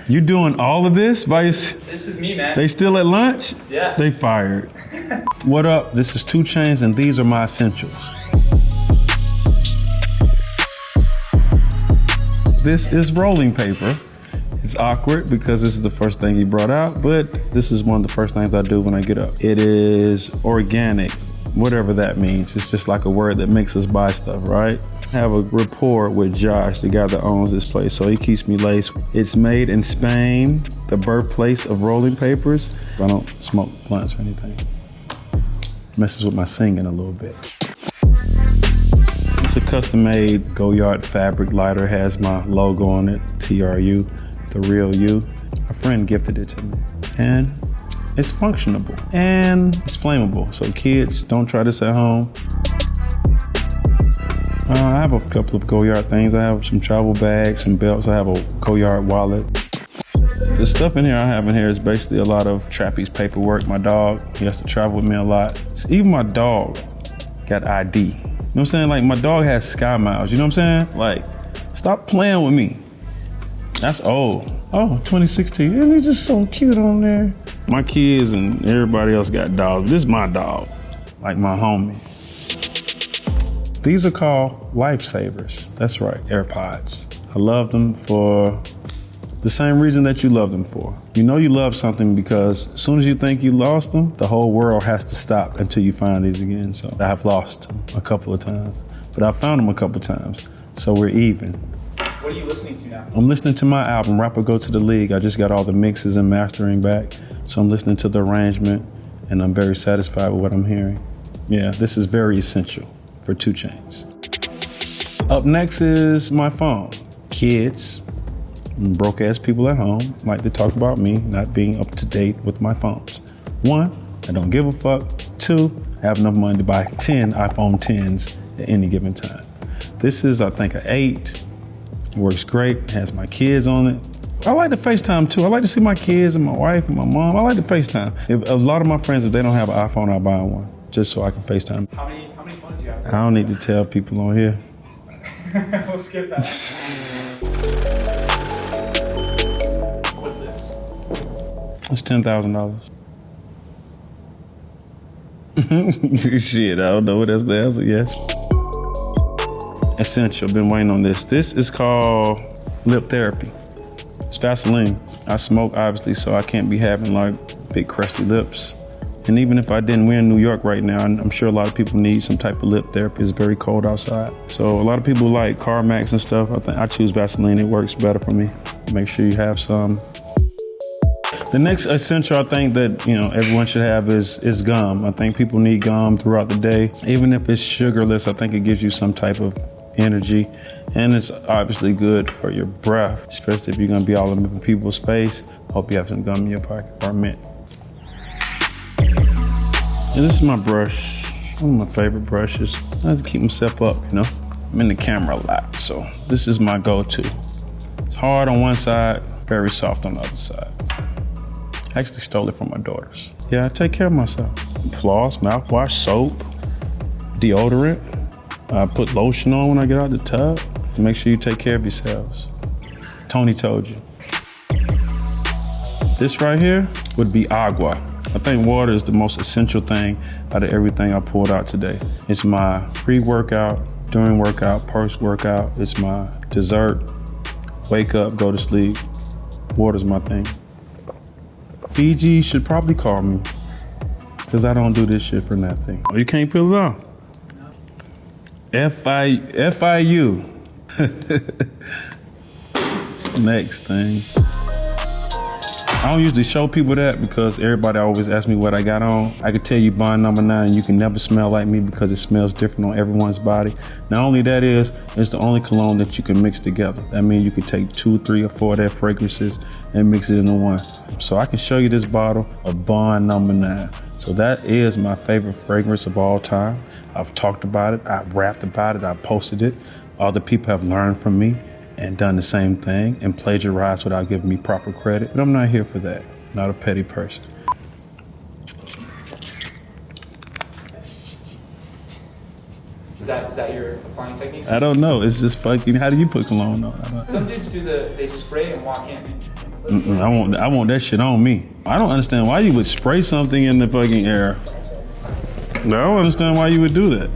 You doing all of this? This is me, man. They still at lunch? Yeah. They fired. What up? This is 2 Chainz, and these are my essentials. This is rolling paper. It's awkward because this is the first thing he brought out, but this is one of the first things I do when I get up. It is organic, whatever that means. It's just like a word that makes us buy stuff, right? I have a rapport with Josh, the guy that owns this place, so he keeps me laced. It's made in Spain, the birthplace of rolling papers. I don't smoke blunts or anything. Messes with my singing a little bit. It's a custom-made Goyard fabric lighter, has my logo on it, TRU, the real you. A friend gifted it to me. And it's functionable and it's flammable, so kids, don't try this at home. I have a couple of Goyard things. I have some travel bags, some belts. I have a Goyard wallet. The stuff in here I have in here is basically a lot of trapeze paperwork. My dog, he has to travel with me a lot. So even my dog got ID. You know what I'm saying? Like, my dog has Sky Miles, you know what I'm saying? Like, stop playing with me. That's old. Oh, 2016, and he's just so cute on there. My kids and everybody else got dogs. This is my dog, like my homie. These are called lifesavers. That's right, Airpods. I love them for the same reason that you love them for. You know you love something because as soon as you think you lost them, the whole world has to stop until you find these again. So I have lost them a couple of times, but I found them a couple of times, so we're even. What are you listening to now? I'm listening to my album, Rapper Go to the League. I just got all the mixes and mastering back, so I'm listening to the arrangement, and I'm very satisfied with what I'm hearing. Yeah, this is very essential for 2 Chainz. Up next is my phone. Kids, broke ass people at home like to talk about me not being up to date with my phones. 1, I don't give a fuck. 2, I have enough money to buy 10 iPhone 10s at any given time. This is, I think, an 8. Works great, has my kids on it. I like to FaceTime too. I like to see my kids and my wife and my mom. I like to FaceTime. If a lot of my friends, if they don't have an iPhone, I'll buy one just so I can FaceTime. How many phones do you have? I don't need to tell people on here. We'll skip that. What's this? It's $10,000. Shit, I don't know what that's the answer. Yes. Essential, been waiting on this. This is called lip therapy. It's Vaseline. I smoke, obviously, so I can't be having like big crusty lips. And even if I didn't, we're in New York right now, and I'm sure a lot of people need some type of lip therapy. It's very cold outside. So a lot of people like Carmax and stuff. I think I choose Vaseline, it works better for me. Make sure you have some. The next essential I think that, you know, everyone should have is gum. I think people need gum throughout the day. Even if it's sugarless, I think it gives you some type of energy, and it's obviously good for your breath, especially if you're gonna be all in people's space. Hope you have some gum in your pocket or mint. And this is my brush, one of my favorite brushes. I have to keep myself up, you know. I'm in the camera a lot, so this is my go-to. It's hard on one side, very soft on the other side. I actually stole it from my daughters. Yeah, I take care of myself. Floss, mouthwash, soap, deodorant. I put lotion on when I get out of the tub to make sure you take care of yourselves. Tony told you. This right here would be agua. I think water is the most essential thing out of everything I pulled out today. It's my pre-workout, during workout, post-workout. It's my dessert, wake up, go to sleep. Water's my thing. Fiji should probably call me because I don't do this shit for nothing. Oh, you can't peel it off? FIU. Next thing. I don't usually show people that because everybody always asks me what I got on. I could tell you bond number 9 and you can never smell like me because it smells different on everyone's body. Not only that is, it's the only cologne that you can mix together. That means you could take 2, 3, or 4 of their fragrances and mix it into one. So I can show you this bottle of bond number 9. So that is my favorite fragrance of all time. I've talked about it, I've rapped about it, I've posted it. Other people have learned from me and done the same thing and plagiarized without giving me proper credit. But I'm not here for that. Not a petty person. Is that your applying technique? I don't know. It's just fucking. How do you put cologne on? Some dudes they spray and walk in. I want that shit on me. I don't understand why you would spray something in the fucking air. I don't understand why you would do that.